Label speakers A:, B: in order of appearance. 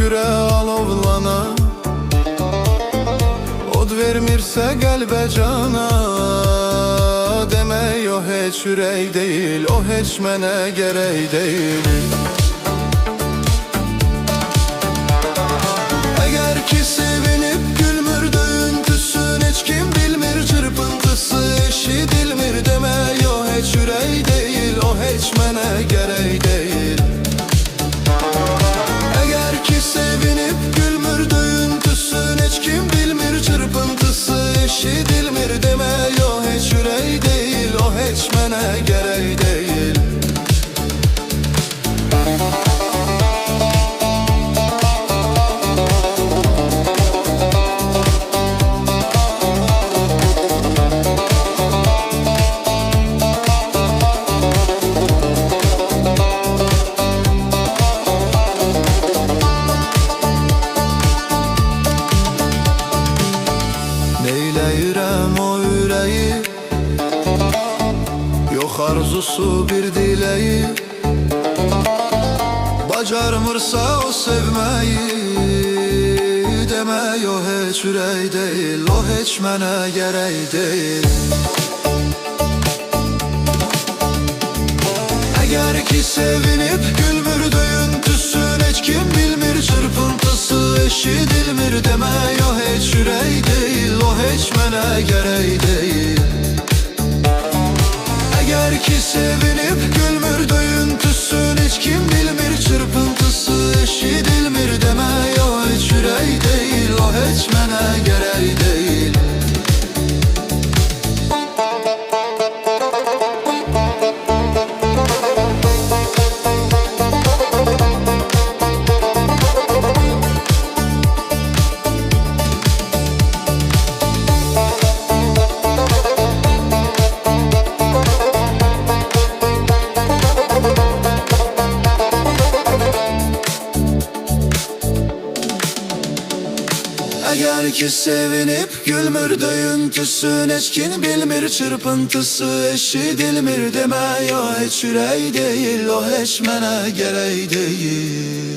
A: yüre alovlana, od vermirse kalbe cana. Demek o hiç ürək değil, o hiç mənə gerek değil. Eğer ki sevinip gülmür döyüntüsün, hiç kim bilmir çırpıntısı eşidilmir. Demek o hiç ürək değil, o hiç mənə gerek değil. Eğer ki sevinip gülmür döyüntüsün, hiç kim bilmir çırpıntısı eşidilmir. Demek o hiç ürək değil, o hiç mənə gerek değil. Neyləyirəm o ürəyi, yox arzusu bir dileği. Bacarmırsa o sevmeyi, demək o heç ürək değil, o heç mənə gerek değil. Eğer ki sevinip gülmür döyüntüsün, hiç kim bilmir çırpıntısı eşidilmir. Demək o heç ürək değil, o heç mənə gerek değil. Eğer ki sevinip gülmür döyüntüsün, hiç kim bilmir çırpıntısı eşidilmir. Demək o heç ürək değil, o heç mənə gerek değil. Eğer ki sevinip gülmür döyüntüsün, hiç kim bilmir çırpıntısı eşidilmir. Demək o heç ürək değil, o heç mənə gerek değil.